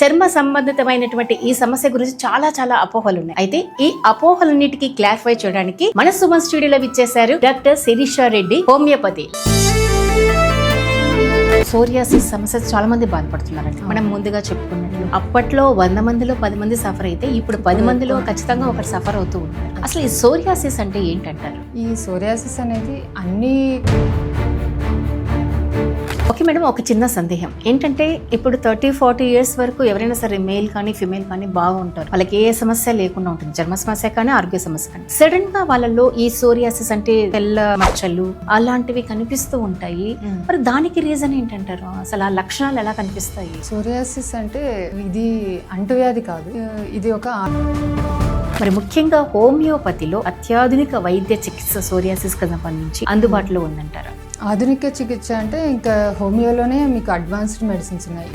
చర్మ సంబంధితమైనటువంటి ఈ సమస్య గురించి చాలా అపోహలు ఉన్నాయి. అయితే ఈ అపోహలన్నిటికీ క్లారిఫై చేయడానికి మన సుమన్ స్టూడియోలో విచ్చేశారు doctor Shirisha Reddy, homeopathy. Psoriasis సమస్య చాలా మంది బాధపడుతున్నారండి. మనం ముందుగా చెప్పుకున్నట్లు అప్పట్లో 100 మందిలో 10 మంది సఫర్ అయితే ఇప్పుడు 10 మందిలో ఖచ్చితంగా ఒకరు సఫర్ అవుతూ ఉన్నారు. అసలు ఈ సోరియాసిస్ అంటే ఏంటంటారు? ఈ సోరియాసిస్ అనేది అన్ని ఓకే మేడం, ఒక చిన్న సందేహం ఏంటంటే ఇప్పుడు 30-40 ఇయర్స్ వరకు ఎవరైనా సరే మేల్ కానీ ఫిమేల్ కానీ బాగుంటారు, వాళ్ళకి ఏ సమస్య లేకుండా ఉంటుంది, చర్మ సమస్య కానీ ఆరోగ్య సమస్య కానీ. సడన్ గా వాళ్ళలో ఈ సోరియాసిస్ అంటే తెల్ల మచ్చలు అలాంటివి కనిపిస్తూ ఉంటాయి. మరి దానికి రీజన్ ఏంటంటారు? అసలు ఆ లక్షణాలు ఎలా కనిపిస్తాయి? సోరియాసిస్ అంటే ఇది అంటువ్యాధి కాదు, ఇది ఒక మరి ముఖ్యంగా హోమియోపతిలో అత్యాధునిక వైద్య చికిత్స సోరియాసిస్ కి సంబంధించి అందుబాటులో ఉందంటారా? ఆధునిక చికిత్స అంటే ఇంకా హోమియోలోనే మీకు అడ్వాన్స్డ్ మెడిసిన్స్ ఉన్నాయి.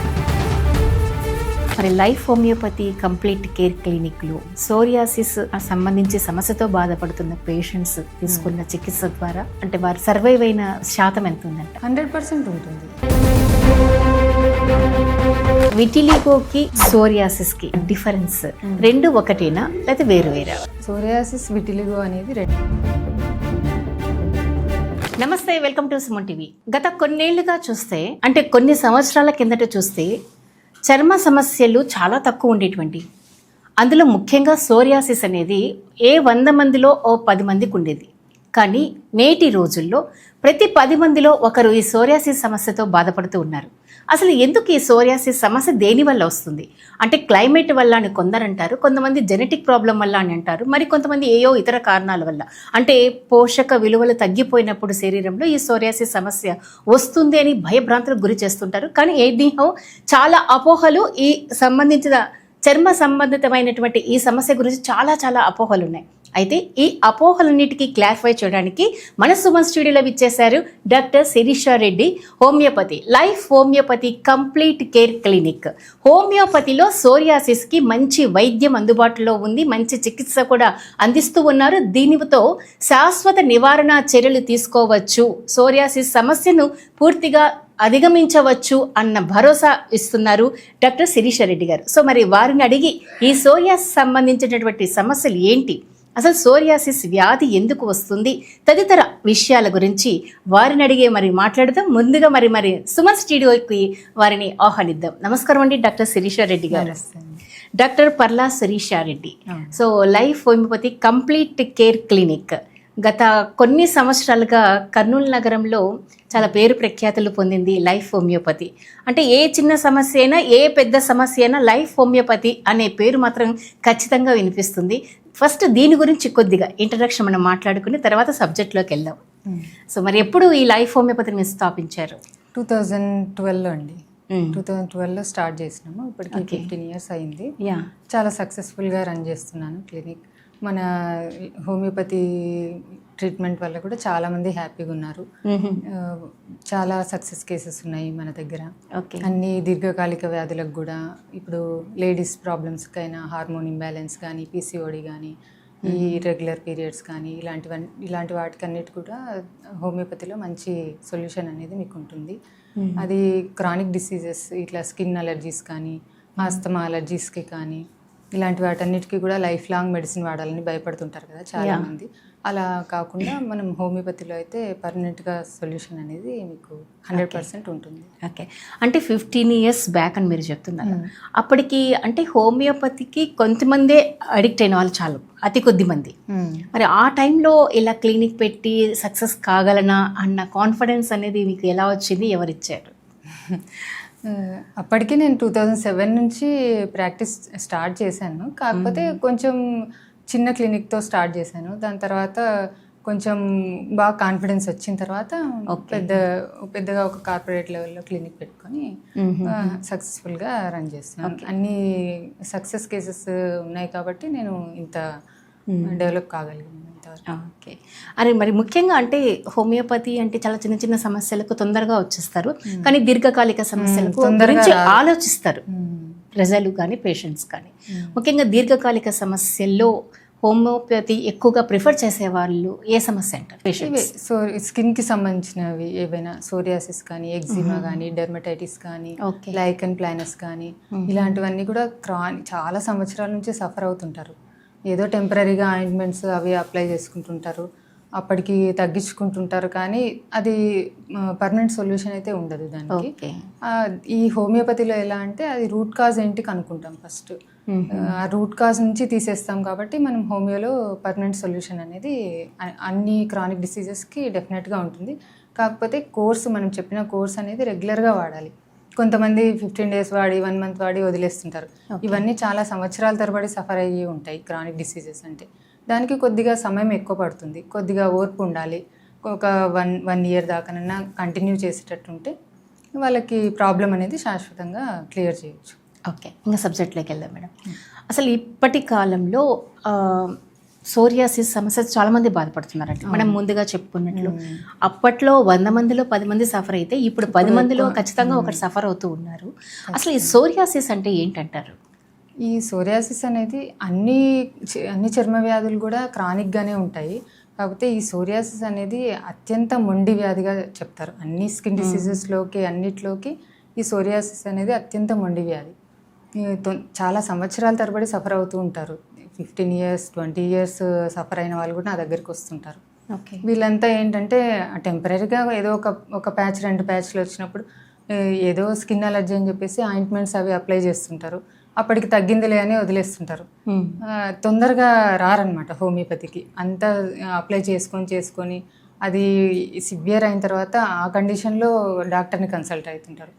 మరి లైఫ్ హోమియోపతి కంప్లీట్ కేర్ క్లినిక్లో సోరియాసిస్ సంబంధించి సమస్యతో బాధపడుతున్న పేషెంట్స్ తీసుకున్న చికిత్స ద్వారా అంటే వారు సర్వైవ్ అయిన శాతం ఎంత ఉందంట? 100% ఉంటుంది. విటిలిగోకి సోరియాసిస్ కి డిఫరెన్స్ రెండు ఒకటేనా లేదా వేరు వేరా? సోరియాసిస్ విటిలిగో అనేది రెండు. నమస్తే, వెల్కమ్ టు సుమన్ టీవీ. గత కొన్నేళ్లుగా చూస్తే అంటే కొన్ని సంవత్సరాల కిందట చూస్తే చర్మ సమస్యలు చాలా తక్కువ ఉండేటువంటి, అందులో ముఖ్యంగా సోరియాసిస్ అనేది 100 మందిలో 10 మందికి ఉండేది. కానీ నేటి రోజుల్లో ప్రతి 10 మందిలో ఒకరు ఈ సోరియాసిస్ సమస్యతో బాధపడుతూ ఉన్నారు. అసలు ఎందుకు ఈ సోరియాసిస్ సమస్య దేని వల్ల వస్తుంది? అంటే క్లైమేట్ వల్ల అని కొందరు అంటారు, కొంతమంది జెనెటిక్ ప్రాబ్లం వల్ల అని అంటారు, మరి కొంతమంది ఏయో ఇతర కారణాల వల్ల, అంటే పోషక విలువలు తగ్గిపోయినప్పుడు శరీరంలో ఈ సోరియాసిస్ సమస్య వస్తుంది అని భయభ్రాంతులకు గురి చేస్తుంటారు. కానీ ఏదీహో చాలా అపోహలు ఈ సంబంధించిన చర్మ సంబంధితమైనటువంటి ఈ సమస్య గురించి చాలా అపోహలు ఉన్నాయి. అయితే ఈ అపోహలన్నిటికీ క్లారిఫై చేయడానికి మన సుమన్ స్టూడియోలో విచ్చేశారు doctor Shirisha Reddy, homeopathy, life homeopathy complete care clinic. హోమియోపతిలో సోరియాసిస్ కి మంచి వైద్యం అందుబాటులో ఉంది, మంచి చికిత్స కూడా అందిస్తూ ఉన్నారు. దీనితో శాశ్వత నివారణ చర్యలు తీసుకోవచ్చు, సోరియాసిస్ సమస్యను పూర్తిగా అధిగమించవచ్చు అన్న భరోసా ఇస్తున్నారు డాక్టర్ శిరీష రెడ్డి గారు. సో మరి వారిని అడిగి ఈ సోరియాసిస్ సంబంధించినటువంటి సమస్యలు ఏంటి, అసలు సోరియాసిస్ వ్యాధి ఎందుకు వస్తుంది, తదితర విషయాల గురించి వారిని అడిగే మరి మాట్లాడదాం. ముందుగా మరి సుమన్ స్టూడియోకి వారిని ఆహ్వానిద్దాం. నమస్కారం అండి డాక్టర్ శిరీష రెడ్డి గారు. Doctor Parla Shirisha Reddy. So life homeopathy complete care clinic గత కొన్ని సంవత్సరాలుగా కర్నూలు నగరంలో చాలా పేరు ప్రఖ్యాతులు పొందింది లైఫ్ హోమియోపతి. అంటే ఏ చిన్న సమస్య అయినా, ఏ పెద్ద సమస్య అయినా లైఫ్ హోమియోపతి అనే పేరు మాత్రం ఖచ్చితంగా వినిపిస్తుంది. ఫస్ట్ దీని గురించి కొద్దిగా ఇంట్రడక్షన్ మనం మాట్లాడుకుని తర్వాత సబ్జెక్ట్లోకి వెళ్దాం. సో మరి ఎప్పుడు ఈ లైఫ్ హోమియోపతిని మీరు స్థాపించారు? 2012లో అండి. 2012లో స్టార్ట్ చేసినాము. ఇప్పటికి 15 ఇయర్స్ అయింది. చాలా సక్సెస్ఫుల్గా రన్ చేస్తున్నాను క్లినిక్. మన హోమియోపతి ట్రీట్మెంట్ వల్ల కూడా చాలా మంది హ్యాపీగా ఉన్నారు. చాలా సక్సెస్ కేసెస్ ఉన్నాయి మన దగ్గర. అన్ని దీర్ఘకాలిక వ్యాధులకు కూడా, ఇప్పుడు లేడీస్ ప్రాబ్లమ్స్కైనా, హార్మోన్ ఇంబ్యాలెన్స్ కానీ, పీసీఓడి కానీ, ఈ రెగ్యులర్ పీరియడ్స్ కానీ, ఇలాంటి వాటికన్నిటి కూడా హోమియోపతిలో మంచి సొల్యూషన్ అనేది మీకు ఉంటుంది. అది క్రానిక్ డిసీజెస్, ఇట్లా స్కిన్ అలర్జీస్ కానీ, ఆస్తమా అలర్జీస్కి కానీ, ఇలాంటి వాటన్నిటికీ కూడా లైఫ్ లాంగ్ మెడిసిన్ వాడాలని భయపడుతుంటారు కదా చాలామంది. అలా కాకుండా మనం హోమియోపతిలో అయితే పర్మనెంట్గా సొల్యూషన్ అనేది మీకు 100% ఉంటుంది. ఓకే, అంటే 15 ఇయర్స్ బ్యాక్ అని మీరు చెప్తున్నారు. అప్పటికి అంటే హోమియోపతికి కొంతమందే అడిక్ట్ అయిన వాళ్ళు చాలా అతి కొద్ది మంది. మరి ఆ టైంలో ఇలా క్లినిక్ పెట్టి సక్సెస్ కాగలనా అన్న కాన్ఫిడెన్స్ అనేది మీకు ఎలా వచ్చింది, ఎవరిచ్చారు? అప్పటికే నేను 2007 నుంచి ప్రాక్టీస్ స్టార్ట్ చేశాను. కాకపోతే కొంచెం చిన్న క్లినిక్తో స్టార్ట్ చేశాను. దాని తర్వాత కొంచెం బాగా కాన్ఫిడెన్స్ వచ్చిన తర్వాత పెద్దగా ఒక కార్పొరేట్ లెవెల్లో క్లినిక్ పెట్టుకొని సక్సెస్ఫుల్గా రన్ చేస్తాను. అన్ని సక్సెస్ కేసెస్ ఉన్నాయి కాబట్టి నేను ఇంత డెవలప్ కాగలిగాను. ఓకే, అరే మరి ముఖ్యంగా అంటే హోమియోపతి అంటే చాలా చిన్న సమస్యలకు తొందరగా వచ్చేస్తారు, కానీ దీర్ఘకాలిక సమస్యలకు గురించి ఆలోచిస్తారు ప్రజలు కానీ పేషెంట్స్ కానీ. ముఖ్యంగా దీర్ఘకాలిక సమస్యల్లో హోమియోపతి ఎక్కువగా ప్రిఫర్ చేసే వాళ్ళు ఏ సమస్య అంటారు ఇవే పేషెంట్స్? స్కిన్కి సంబంధించినవి ఏవైనా సోరియాసిస్ కానీ, ఎగ్జిమా కానీ, డెర్మటైటిస్ కానీ, ఓకే. లైకన్ ప్లానస్ కానీ, ఇలాంటివన్నీ కూడా చాలా సంవత్సరాల నుంచి సఫర్ అవుతుంటారు. ఏదో టెంపరీగా ఆయింట్మెంట్స్ అవి అప్లై చేసుకుంటుంటారు, అప్పటికి తగ్గించుకుంటుంటారు, కానీ అది పర్మనెంట్ సొల్యూషన్ అయితే ఉండదు దానికి. ఓకే. ఈ హోమియోపతిలో ఎలా అంటే అది రూట్ కాజ్ ఏంటి కనుక్కుంటాం ఫస్ట్. ఆ రూట్ కాజ్ నుంచి తీసేస్తాం కాబట్టి మనం హోమియోలో పర్మనెంట్ సొల్యూషన్ అనేది అన్ని క్రానిక్ డిసీజెస్కి డెఫినెట్గా ఉంటుంది. కాకపోతే కోర్స్, మనం చెప్పిన కోర్స్ అనేది రెగ్యులర్గా వాడాలి. కొంతమంది 15 days వాడి 1 month వాడి వదిలేస్తుంటారు. ఇవన్నీ చాలా సంవత్సరాల తరబడి సఫర్ అయ్యి ఉంటాయి క్రానిక్ డిసీజెస్ అంటే. దానికి కొద్దిగా సమయం ఎక్కువ పడుతుంది, కొద్దిగా ఓర్పు ఉండాలి. ఒక 1 year దాకానన్నా కంటిన్యూ చేసేటట్టు ఉంటే వాళ్ళకి ప్రాబ్లం అనేది శాశ్వతంగా క్లియర్ చేయొచ్చు. ఓకే, ఇంకా సబ్జెక్ట్లోకి వెళ్దాం మేడం. అసలు ఇప్పటి కాలంలో సోరియాసిస్ సమస్య చాలా మంది బాధపడుతున్నారంట. మనం ముందుగా చెప్పుకున్నట్లు అప్పట్లో 100 మందిలో 10 మంది సఫర్ అయితే ఇప్పుడు 10 మందిలో ఖచ్చితంగా ఒకటి సఫర్ అవుతూ ఉన్నారు. అసలు ఈ సోరియాసిస్ అంటే ఏంటంటారు? ఈ సోరియాసిస్ అనేది అన్ని చర్మ వ్యాధులు కూడా క్రానిక్గానే ఉంటాయి. కాకపోతే ఈ సోరియాసిస్ అనేది అత్యంత మొండి వ్యాధిగా చెప్తారు. అన్ని స్కిన్ డిసీజెస్లోకి అన్నిట్లోకి ఈ సోరియాసిస్ అనేది అత్యంత మొండి వ్యాధి. చాలా సంవత్సరాల తరబడి సఫర్ అవుతూ ఉంటారు. 15 years 20 years సఫర్ అయిన వాళ్ళు కూడా నా దగ్గరికి వస్తుంటారు. ఓకే. వీళ్ళంతా ఏంటంటే టెంపరీగా ఏదో ఒక ప్యాచ్ 2 ప్యాచ్లు వచ్చినప్పుడు ఏదో స్కిన్ అలర్జీ అని చెప్పేసి ఆయింట్మెంట్స్ అవి అప్లై చేస్తుంటారు, అప్పటికి తగ్గిందిలే అని వదిలేస్తుంటారు. తొందరగా రారనమాట హోమియోపతికి. అంతా అప్లై చేసుకొని అది సివియర్ అయిన తర్వాత ఆ కండిషన్లో డాక్టర్ని కన్సల్ట్ అవుతుంటారు.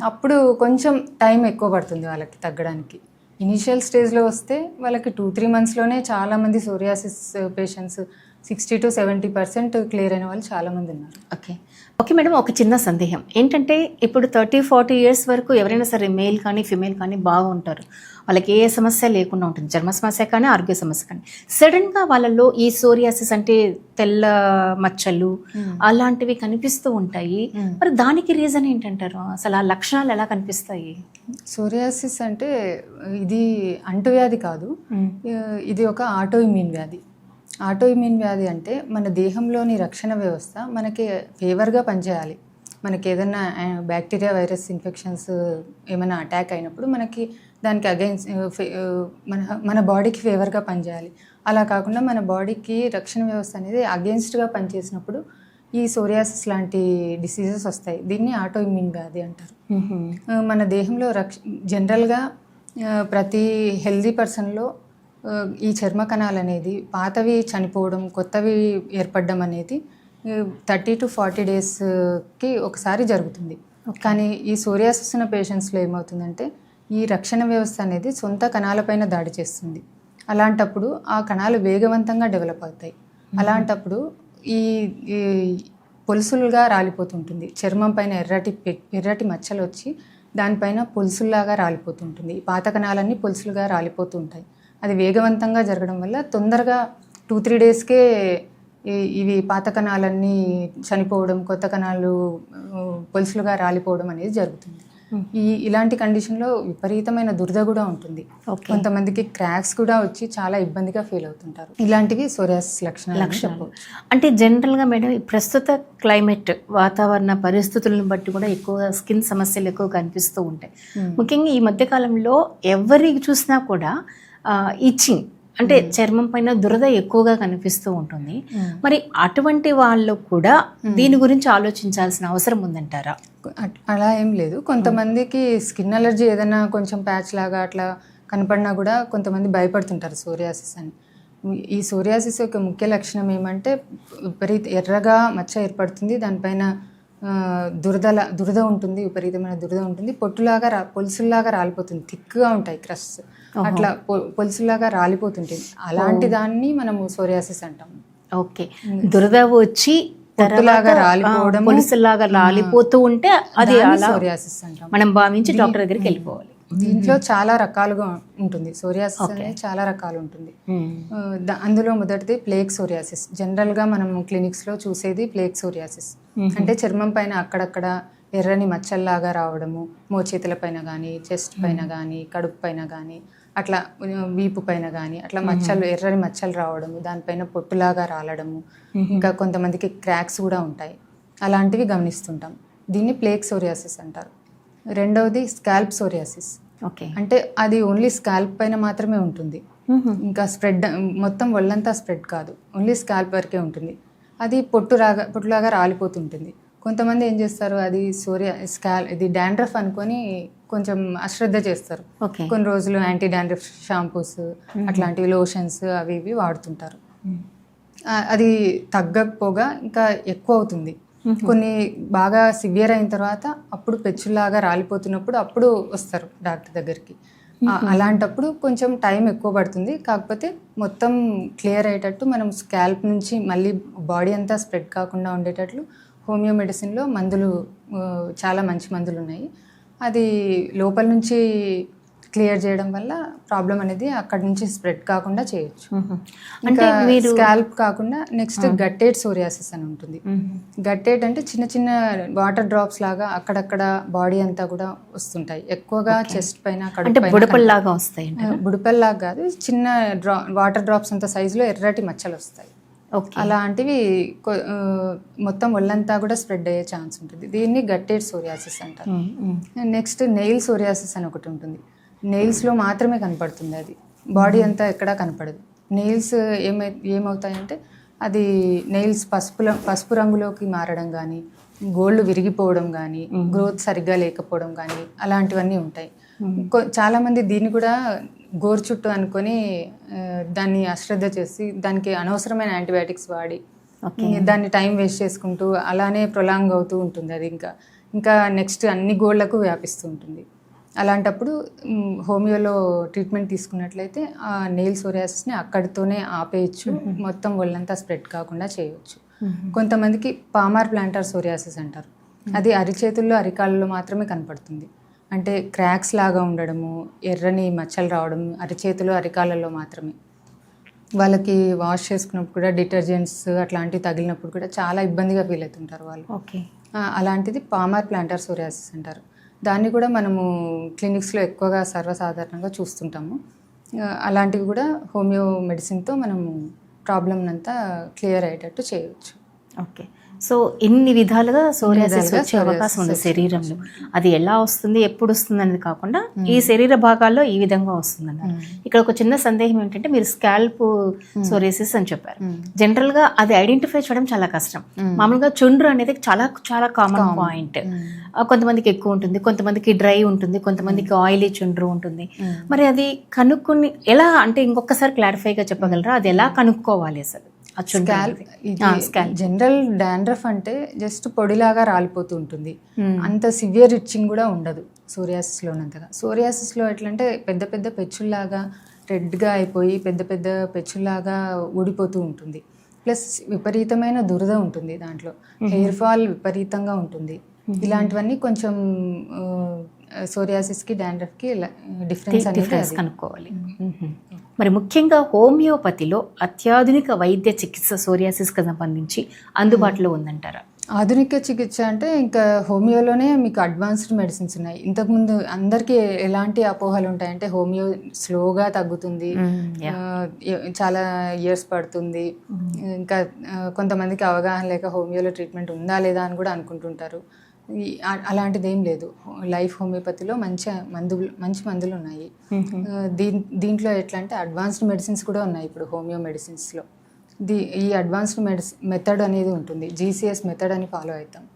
అప్పుడు కొంచెం టైం ఎక్కువ పడుతుంది వాళ్ళకి తగ్గడానికి. ఇనీషియల్ స్టేజ్లో వస్తే వాళ్ళకి 2-3 monthsలోనే చాలామంది సోరియాసిస్ పేషెంట్స్ 60 to 70% క్లియర్ అయిన వాళ్ళు చాలామంది ఉన్నారు. ఓకే మేడం, ఒక చిన్న సందేహం ఏంటంటే ఇప్పుడు 30-40 years వరకు ఎవరైనా సరే మేల్ కానీ ఫిమేల్ కానీ బాగుంటారు, వాళ్ళకి ఏ సమస్య లేకుండా ఉంటుంది, చర్మ సమస్య కానీ ఆరోగ్య సమస్య కానీ. సడన్గా వాళ్ళలో ఈ సోరియాసిస్ అంటే తెల్ల మచ్చలు అలాంటివి కనిపిస్తూ ఉంటాయి. మరి దానికి రీజన్ ఏంటంటారు? అసలు ఆ లక్షణాలు ఎలా కనిపిస్తాయి? సోరియాసిస్ అంటే ఇది అంటువ్యాధి కాదు, ఇది ఒక ఆటో ఇమ్యూన్ వ్యాధి. ఆటో ఇమ్యూన్ వ్యాధి అంటే మన దేహంలోని రక్షణ వ్యవస్థ మనకి ఫేవర్గా పనిచేయాలి. మనకి ఏదైనా బ్యాక్టీరియా వైరస్ ఇన్ఫెక్షన్స్ ఏమైనా అటాక్ అయినప్పుడు మనకి దానికి అగైన్స్ మన బాడీకి ఫేవర్గా పనిచేయాలి. అలా కాకుండా మన బాడీకి రక్షణ వ్యవస్థ అనేది అగెన్స్ట్గా పనిచేసినప్పుడు ఈ సోరియాసిస్ లాంటి డిసీజెస్ వస్తాయి. దీన్ని ఆటో ఇమ్యూన్ వ్యాధి అంటారు. మన దేహంలో జనరల్గా ప్రతి హెల్దీ పర్సన్లో ఈ చర్మ కణాలు అనేది పాతవి చనిపోవడం, కొత్తవి ఏర్పడడం అనేది 30 to 40 daysకి ఒకసారి జరుగుతుంది. కానీ ఈ సోరియాసిస్ ఉన్న పేషెంట్స్లో ఏమవుతుందంటే ఈ రక్షణ వ్యవస్థ అనేది సొంత కణాలపైన దాడి చేస్తుంది. అలాంటప్పుడు ఆ కణాలు వేగవంతంగా డెవలప్ అవుతాయి. అలాంటప్పుడు ఈ పొలుసులుగా రాలిపోతుంటుంది. చర్మం పైన ఎర్రటి మచ్చలు వచ్చి దానిపైన పొలుసుల్లాగా రాలిపోతుంటుంది. పాత కణాలన్నీ పొలుసులుగా రాలిపోతూ ఉంటాయి. అది వేగవంతంగా జరగడం వల్ల తొందరగా 2-3 daysకే ఇవి పాత కణాలన్నీ చనిపోవడం, కొత్త కణాలు పొలుసులుగా రాలిపోవడం అనేది జరుగుతుంది. ఇలాంటి కండిషన్లో విపరీతమైన దురద కూడా ఉంటుంది. కొంతమందికి క్రాక్స్ కూడా వచ్చి చాలా ఇబ్బందిగా ఫీల్ అవుతుంటారు. ఇలాంటివి సోరియాసిస్ లక్షణాలు. అంటే జనరల్గా మేడం ఈ ప్రస్తుత క్లైమేట్ వాతావరణ పరిస్థితులను బట్టి కూడా ఎక్కువగా స్కిన్ సమస్యలు ఎక్కువ కనిపిస్తూ ఉంటాయి. ముఖ్యంగా ఈ మధ్యకాలంలో ఎవరికి చూసినా కూడా ఇచ్చింగ్ అంటే చర్మం పైన దురద ఎక్కువగా కనిపిస్తూ ఉంటుంది. మరి అటువంటి వాళ్ళు కూడా దీని గురించి ఆలోచించాల్సిన అవసరం ఉందంటారా? అలా ఏం లేదు. కొంతమందికి స్కిన్ అలర్జీ ఏదైనా కొంచెం ప్యాచ్ లాగా అట్లా కనపడినా కూడా కొంతమంది భయపడుతుంటారు సోరియాసిస్ అని. ఈ సోరియాసిస్ యొక్క ముఖ్య లక్షణం ఏమంటే ఎర్రగా మచ్చ ఏర్పడుతుంది, దానిపైన దురద ఉంటుంది, విపరీతమైన దురద ఉంటుంది, పొలుసుల్లాగా రాలిపోతుంది, థిక్గా ఉంటాయి క్రస్ట్, అట్లా పొలుసుల్లాగా రాలిపోతుంటుంది. అలాంటి దాన్ని మనము సోరియాసిస్ అంటాము. ఓకే, దురద వచ్చి రాలిపోవడం, పొలుసుల్లాగా రాలిపోతూ ఉంటే అది సోరియాసిస్ అంటాం. మనం భావించి డాక్టర్ దగ్గరికి వెళ్ళిపోవాలి. దీంట్లో చాలా రకాలుగా ఉంటుంది. సోరియాసిస్ అనేది చాలా రకాలు ఉంటుంది. అందులో మొదటిది ప్లేక్ సోరియాసిస్. జనరల్గా మనం క్లినిక్స్లో చూసేది ప్లేక్ సోరియాసిస్. అంటే చర్మం పైన అక్కడక్కడ ఎర్రని మచ్చల్లాగా రావడము, మోచేతుల పైన కానీ, చెస్ట్ పైన కానీ, కడుపు పైన కానీ అట్లా వీపు పైన కానీ అట్లా మచ్చలు ఎర్రని మచ్చలు రావడము, దానిపైన పొట్టులాగా రాలడము, ఇంకా కొంతమందికి క్రాక్స్ కూడా ఉంటాయి. అలాంటివి గమనిస్తుంటాం. దీన్ని ప్లేక్ సోరియాసిస్ అంటారు. రెండవది స్కాల్ప్ సోరియాసిస్. ఓకే, అంటే అది ఓన్లీ స్కాల్ప్ పైన మాత్రమే ఉంటుంది, ఇంకా స్ప్రెడ్ మొత్తం ఒళ్ళంతా స్ప్రెడ్ కాదు, ఓన్లీ స్కాల్ప్ వరకే ఉంటుంది. అది పొట్టులాగా రాలిపోతుంటుంది. కొంతమంది ఏం చేస్తారు, అది ఇది డాండ్రఫ్ అనుకొని కొంచెం అశ్రద్ధ చేస్తారు. కొన్ని రోజులు యాంటీ డాండ్రఫ్ షాంపూస్ అట్లాంటివి లోషన్స్ అవి ఇవి వాడుతుంటారు. అది తగ్గకపోగా ఇంకా ఎక్కువ అవుతుంది. కొన్ని బాగా సివియర్ అయిన తర్వాత అప్పుడు పెచ్చులాగా రాలిపోతున్నప్పుడు అప్పుడు వస్తారు డాక్టర్ దగ్గరికి. అలాంటప్పుడు కొంచెం టైం ఎక్కువ పడుతుంది. కాకపోతే మొత్తం క్లియర్ అయ్యేటట్టు మనం స్కాల్ప్ నుంచి మళ్ళీ బాడీ అంతా స్ప్రెడ్ కాకుండా ఉండేటట్లు హోమియో మెడిసిన్లో మందులు, చాలా మంచి మందులు ఉన్నాయి. అది లోపల నుంచి క్లియర్ చేయడం వల్ల ప్రాబ్లం అనేది అక్కడ నుంచి స్ప్రెడ్ కాకుండా చేయొచ్చు. ఇంకా స్కాల్ప్ కాకుండా నెక్స్ట్ గట్టేడ్ సోరియాసిస్ అని ఉంటుంది. గట్టేడ్ అంటే చిన్న చిన్న వాటర్ డ్రాప్స్ లాగా అక్కడక్కడ బాడీ అంతా కూడా వస్తుంటాయి. ఎక్కువగా చెస్ట్ పైన, బుడపల్లాగా వస్తాయి. బుడపల్లాగా కాదు, చిన్న వాటర్ డ్రాప్స్ అంత సైజులో ఎర్రటి మచ్చలు వస్తాయి. అలాంటివి మొత్తం ఒళ్ళంతా కూడా స్ప్రెడ్ అయ్యే ఛాన్స్ ఉంటుంది. దీన్ని గట్టేడ్ సోరియాసిస్ అంటారు. నెక్స్ట్ నెయిల్ సోరియాసిస్ అని ఒకటి ఉంటుంది. నెయిల్స్లో మాత్రమే కనపడుతుంది, అది బాడీ అంతా ఎక్కడా కనపడదు. నెయిల్స్ ఏమవుతాయంటే అది నెయిల్స్ పసుపు రంగులోకి మారడం కానీ, గోళ్ళు విరిగిపోవడం కానీ, గ్రోత్ సరిగ్గా లేకపోవడం కానీ అలాంటివన్నీ ఉంటాయి. చాలామంది దీన్ని కూడా గోరు చుట్టూ అనుకొని దాన్ని అశ్రద్ధ చేసి దానికి అనవసరమైన యాంటీబయాటిక్స్ వాడి దాన్ని టైం వేస్ట్ చేసుకుంటూ అలానే ప్రొలాంగ్ అవుతూ ఉంటుంది. అది ఇంకా నెక్స్ట్ అన్ని గోళ్లకు వ్యాపిస్తూ ఉంటుంది. అలాంటప్పుడు హోమియోలో ట్రీట్మెంట్ తీసుకున్నట్లయితే ఆ నెయిల్ సోరియాసిస్ని అక్కడితోనే ఆపేయచ్చు, మొత్తం ఒళ్ళంతా స్ప్రెడ్ కాకుండా చేయవచ్చు. కొంతమందికి పామార్ ప్లాంటార్ సోరియాసిస్ అంటారు. అది అరిచేతుల్లో అరికాళ్ళలో మాత్రమే కనపడుతుంది. అంటే క్రాక్స్ లాగా ఉండడము, ఎర్రని మచ్చలు రావడం అరిచేతులు అరికాళ్ళలో మాత్రమే. వాళ్ళకి వాష్ చేసుకున్నప్పుడు కూడా డిటర్జెంట్స్ అట్లాంటివి తగిలినప్పుడు కూడా చాలా ఇబ్బందిగా ఫీల్ అవుతుంటారు వాళ్ళు. అలాంటిది పామార్ ప్లాంటార్ సోరియాసిస్ అంటారు. దాన్ని కూడా మనము క్లినిక్స్లో ఎక్కువగా సర్వసాధారణంగా చూస్తుంటాము. అలాంటివి కూడా హోమియో మెడిసిన్తో మనము ప్రాబ్లమ్ అంతా క్లియర్ అయ్యేటట్టు చేయవచ్చు. ఓకే, సో ఇన్ని విధాలుగా సోరియాసిస్ వచ్చే అవకాశం ఉంది శరీరంలో. అది ఎలా వస్తుంది, ఎప్పుడు వస్తుంది అనేది కాకుండా ఈ శరీర భాగాల్లో ఈ విధంగా వస్తుంది అన్నారు. ఇక్కడ ఒక చిన్న సందేహం ఏంటంటే, మీరు స్కాల్ప్ సోరియాసిస్ అని చెప్పారు. జనరల్ గా అది ఐడెంటిఫై చేయడం చాలా కష్టం. మామూలుగా చుండ్రు అనేది చాలా చాలా కామన్ పాయింట్. కొంతమందికి ఎక్కువ ఉంటుంది, కొంతమందికి డ్రై ఉంటుంది, కొంతమందికి ఆయిలీ చుండ్రు ఉంటుంది. మరి అది కనుక్కొని ఎలా, అంటే ఇంకొకసారి క్లారిఫైగా చెప్పగలరా, అది ఎలా కనుక్కోవాలి అసలు? జనరల్ డాండ్రఫ్ అంటే జస్ట్ పొడిలాగా రాలిపోతూ ఉంటుంది, అంత సివియర్ ఇచ్చింగ్ కూడా ఉండదు సోరియాసిస్లో ఉన్నంతగా. సోరియాసిస్లో ఎట్లంటే పెద్ద పెద్ద పెచ్చుల్లాగా రెడ్గా అయిపోయి పెద్ద పెద్ద పెచ్చుల్లాగా ఊడిపోతూ ఉంటుంది. ప్లస్ విపరీతమైన దురద ఉంటుంది, దాంట్లో హెయిర్ ఫాల్ విపరీతంగా ఉంటుంది. ఇలాంటివన్నీ కొంచెం సోరియాసిస్కి డాండ్రఫ్కి డిఫరెన్స్ కనుక్కోవాలి. మరి ముఖ్యంగా హోమియోపతిలో అత్యాధునిక వైద్య చికిత్స సోరియాసిస్కి సంబంధించి అందుబాటులో ఉందంటారా? ఆధునిక చికిత్స అంటే ఇంకా హోమియోలోనే మీకు అడ్వాన్స్డ్ మెడిసిన్స్ ఉన్నాయి. ఇంతకుముందు అందరికీ ఎలాంటి అపోహలు ఉంటాయంటే హోమియో స్లోగా తగ్గుతుంది, చాలా ఇయర్స్ పడుతుంది, ఇంకా కొంతమందికి అవగాహన లేక హోమియోలో ట్రీట్మెంట్ ఉందా లేదా అని కూడా అనుకుంటుంటారు. అలాంటిది ఏం లేదు. లైఫ్ హోమియోపతిలో మంచి మందులు ఉన్నాయి. దీంట్లో ఎట్లా అంటే అడ్వాన్స్డ్ మెడిసిన్స్ కూడా ఉన్నాయి ఇప్పుడు హోమియో మెడిసిన్స్లో. ఈ అడ్వాన్స్డ్ మెథడ్ అనేది ఉంటుంది, జీసీఎస్ మెథడ్ అని ఫాలో అవుతాం.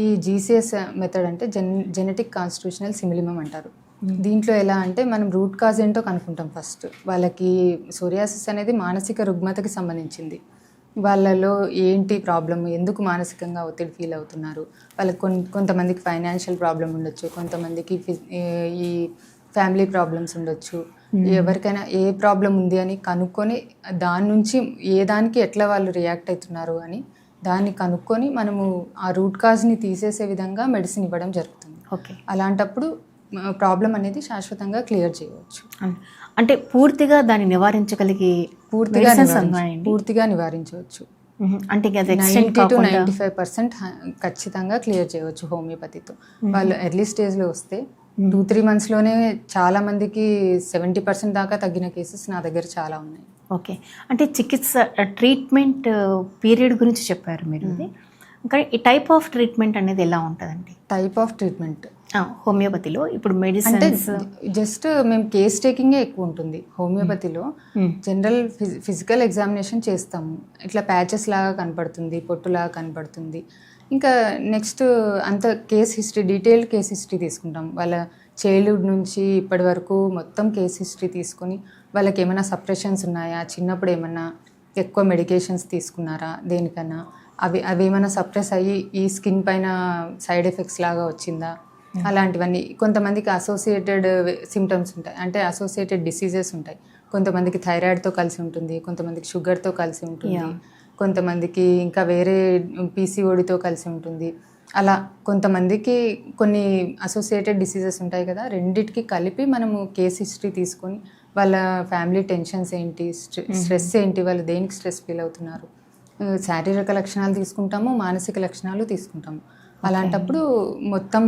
ఈ జీసీఎస్ మెథడ్ అంటే జెనెటిక్ కాన్స్టిట్యూషనల్ సిమిలిమం అంటారు. దీంట్లో ఎలా అంటే మనం రూట్ కాజ్ ఏంటో కనుక్కుంటాం ఫస్ట్. వాళ్ళకి సోరియాసిస్ అనేది మానసిక రుగ్మతకి సంబంధించింది. వాళ్ళలో ఏంటి ప్రాబ్లమ్, ఎందుకు మానసికంగా ఒత్తిడి ఫీల్ అవుతున్నారు, వాళ్ళకి కొంతమందికి ఫైనాన్షియల్ ప్రాబ్లం ఉండొచ్చు, కొంతమందికి ఈ ఫ్యామిలీ ప్రాబ్లమ్స్ ఉండొచ్చు. ఎవరికైనా ఏ ప్రాబ్లం ఉంది అని కనుక్కొని దాని నుంచి ఏ దానికి ఎట్లా వాళ్ళు రియాక్ట్ అవుతున్నారు అని దాన్ని కనుక్కొని మనము ఆ రూట్ కాజ్ని తీసేసే విధంగా మెడిసిన్ ఇవ్వడం జరుగుతుంది. అలాంటప్పుడు ప్రాబ్లం అనేది శాశ్వతంగా క్లియర్ చేయవచ్చు. అంటే పూర్తిగా దాన్ని నివారించగలిగే పూర్తిగా నివారించవచ్చు. అంటే 90-95% ఖచ్చితంగా క్లియర్ చేయవచ్చు హోమియోపతితో. వాళ్ళు ఎర్లీ స్టేజ్లో వస్తే 2-3 మంత్స్లోనే చాలా మందికి 70% దాకా తగ్గిన కేసెస్ నా దగ్గర చాలా ఉన్నాయి. ఓకే, అంటే చికిత్స ట్రీట్మెంట్ పీరియడ్ గురించి చెప్పారు మీరు. కానీ ఈ టైప్ ఆఫ్ ట్రీట్మెంట్ అనేది ఎలా ఉంటుందండి? టైప్ ఆఫ్ ట్రీట్మెంట్ హోమియోపతిలో ఇప్పుడు అంటే మెడిసిన్స్ జస్ట్ మేము కేస్ టేకింగే ఎక్కువ ఉంటుంది. హోమియోపతిలో జనరల్ ఫిజికల్ ఎగ్జామినేషన్ చేస్తాము. ఇట్లా ప్యాచెస్ లాగా కనపడుతుంది, పొట్టులాగా కనపడుతుంది. ఇంకా నెక్స్ట్ అంత case history, detailed case history తీసుకుంటాం. వాళ్ళ చైల్డ్హుడ్ నుంచి ఇప్పటి వరకు మొత్తం కేస్ హిస్టరీ తీసుకొని వాళ్ళకి ఏమైనా సప్రెషన్స్ ఉన్నాయా, చిన్నప్పుడు ఏమైనా ఎక్కువ మెడికేషన్స్ తీసుకున్నారా దేనికన్నా, అవి ఏమైనా సప్రెస్ అయ్యి ఈ స్కిన్ పైన సైడ్ ఎఫెక్ట్స్ లాగా వచ్చిందా, అలాంటివన్నీ. కొంతమందికి అసోసియేటెడ్ సిమ్టమ్స్ ఉంటాయి, అంటే అసోసియేటెడ్ డిసీజెస్ ఉంటాయి. కొంతమందికి థైరాయిడ్తో కలిసి ఉంటుంది, కొంతమందికి షుగర్తో కలిసి ఉంటుంది, కొంతమందికి ఇంకా వేరే పీసీఓడితో కలిసి ఉంటుంది. అలా కొంతమందికి కొన్ని అసోసియేటెడ్ డిసీజెస్ ఉంటాయి కదా, రెండిటికి కలిపి మనము కేస్ హిస్టరీ తీసుకొని వాళ్ళ ఫ్యామిలీ టెన్షన్స్ ఏంటి, స్ట్రెస్ ఏంటి, వాళ్ళు దేనికి స్ట్రెస్ ఫీల్ అవుతున్నారు, శారీరక లక్షణాలు తీసుకుంటాము, మానసిక లక్షణాలు తీసుకుంటాము. అలాంటప్పుడు మొత్తం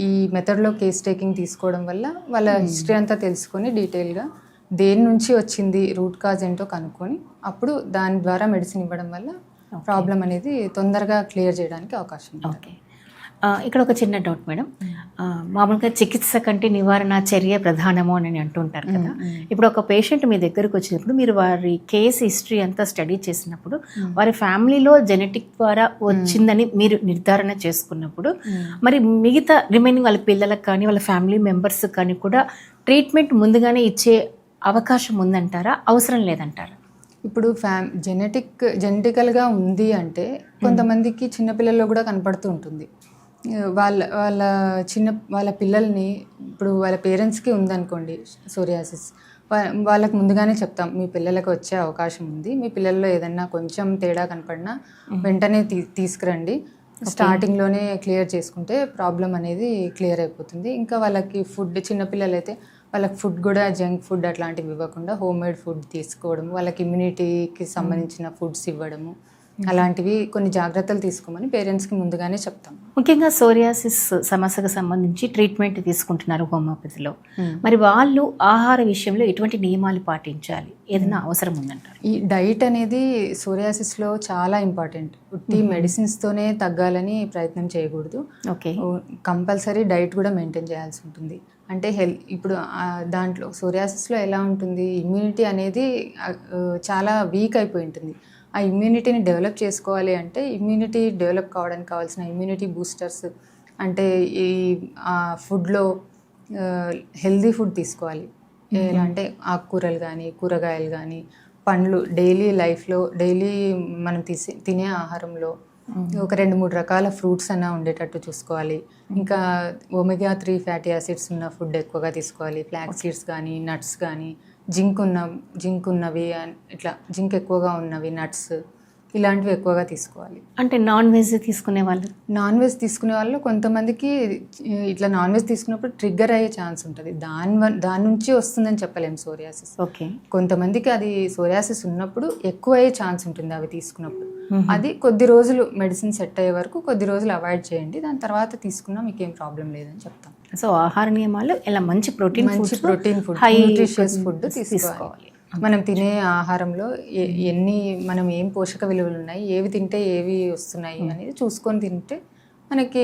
ఈ మెథడ్లో కేస్ టేకింగ్ తీసుకోవడం వల్ల వాళ్ళ హిస్టరీ అంతా తెలుసుకొని డీటెయిల్గా దేని నుంచి వచ్చింది, రూట్ కాజ్ ఏంటో కనుక్కొని అప్పుడు దాని ద్వారా మెడిసిన్ ఇవ్వడం వల్ల ప్రాబ్లం అనేది తొందరగా క్లియర్ చేయడానికి అవకాశం ఉంది. ఓకే, ఇక్కడ ఒక చిన్న డౌట్ మేడం. మామూలుగా చికిత్స కంటే నివారణ చర్య ప్రధానము అని అంటుంటారు కదా. ఇప్పుడు ఒక పేషెంట్ మీ దగ్గరకు వచ్చినప్పుడు మీరు వారి కేసు హిస్టరీ అంతా స్టడీ చేసినప్పుడు వారి ఫ్యామిలీలో జెనెటిక్ ద్వారా వచ్చిందని మీరు నిర్ధారణ చేసుకున్నప్పుడు మరి మిగతా రిమైనింగ్ వాళ్ళ పిల్లలకు కానీ వాళ్ళ ఫ్యామిలీ మెంబర్స్ కానీ కూడా ట్రీట్మెంట్ ముందుగానే ఇచ్చే అవకాశం ఉందంటారా, అవసరం లేదంటారా? ఇప్పుడు జెనెటికల్గా ఉంది అంటే కొంతమందికి చిన్నపిల్లల్లో కూడా కనపడుతూ ఉంటుంది. వాళ్ళ పిల్లల్ని ఇప్పుడు వాళ్ళ పేరెంట్స్కి ఉందనుకోండి సోరియాసిస్, వాళ్ళకి ముందుగానే చెప్తాం మీ పిల్లలకు వచ్చే అవకాశం ఉంది, మీ పిల్లల్లో ఏదన్నా కొంచెం తేడా కనపడినా వెంటనే తీసుకురండి, స్టార్టింగ్లోనే క్లియర్ చేసుకుంటే ప్రాబ్లం అనేది క్లియర్ అయిపోతుంది. ఇంకా వాళ్ళకి ఫుడ్, చిన్నపిల్లలైతే వాళ్ళకి ఫుడ్ కూడా జంక్ ఫుడ్ అట్లాంటివి ఇవ్వకుండా హోమ్ మేడ్ ఫుడ్ తీసుకోవడం, వాళ్ళకి ఇమ్యూనిటీకి సంబంధించిన ఫుడ్స్ ఇవ్వడము, అలాంటివి కొన్ని జాగ్రత్తలు తీసుకోమని పేరెంట్స్కి ముందుగానే చెప్తాం. ముఖ్యంగా సోరియాసిస్ సమస్యకు సంబంధించి ట్రీట్మెంట్ తీసుకుంటున్నారు హోమియోపతిలో, మరి వాళ్ళు ఆహార విషయంలో ఎటువంటి నియమాలు పాటించాలి, ఏదైనా అవసరం ఉందంటారు? ఈ డైట్ అనేది సోరియాసిస్లో చాలా ఇంపార్టెంట్. ఉట్టి మెడిసిన్స్తోనే తగ్గాలని ప్రయత్నం చేయకూడదు. ఓకే, కంపల్సరీ డైట్ కూడా మెయింటైన్ చేయాల్సి ఉంటుంది. అంటే ఇప్పుడు దాంట్లో సోరియాసిస్లో ఎలా ఉంటుంది, ఇమ్యూనిటీ అనేది చాలా వీక్ అయిపోయి ఉంటుంది. ఆ ఇమ్యూనిటీని డెవలప్ చేసుకోవాలి అంటే ఇమ్యూనిటీ డెవలప్ కావడానికి కావాల్సిన ఇమ్యూనిటీ బూస్టర్స్ అంటే ఈ ఫుడ్లో హెల్దీ ఫుడ్ తీసుకోవాలి. ఎలా అంటే ఆకుకూరలు కానీ, కూరగాయలు కానీ, పండ్లు డైలీ మనం తినే ఆహారంలో ఒక 2-3 రకాల ఫ్రూట్స్ అన్నా ఉండేటట్టు చూసుకోవాలి. ఇంకా ఒమేగా 3 ఫ్యాటీ యాసిడ్స్ ఉన్న ఫుడ్ ఎక్కువగా తీసుకోవాలి. ఫ్లాక్స్ సీడ్స్ కానీ, నట్స్ కానీ, జింక్ ఉన్నవి, ఇట్లా జింక్ ఎక్కువగా ఉన్నవి నట్స్, ఇలాంటివి ఎక్కువగా తీసుకోవాలి. అంటే నాన్ వెజ్ తీసుకునే వాళ్ళు కొంతమందికి ఇట్లా నాన్ వెజ్ తీసుకున్నప్పుడు ట్రిగ్గర్ అయ్యే ఛాన్స్ ఉంటుంది. దాని నుంచి వస్తుందని చెప్పలేము సోరియాసిస్. ఓకే, కొంతమందికి అది సోరియాసిస్ ఉన్నప్పుడు ఎక్కువ అయ్యే ఛాన్స్ ఉంటుంది అవి తీసుకున్నప్పుడు. అది కొద్ది రోజులు మెడిసిన్ సెట్ అయ్యే వరకు కొద్ది రోజులు అవాయిడ్ చేయండి, దాని తర్వాత తీసుకున్నా మీకు ఏం ప్రాబ్లం లేదని చెప్తాం. సో ఆహార నియమాలు ఇలా మంచి ప్రోటీన్ ఫుడ్, న్యూట్రిషియస్ ఫుడ్ తీసుకోవాలి. మనం తినే ఆహారంలో మనం ఏం పోషక విలువలు ఉన్నాయి, ఏవి తింటే ఏవి వస్తున్నాయి అనేది చూసుకొని తింటే మనకి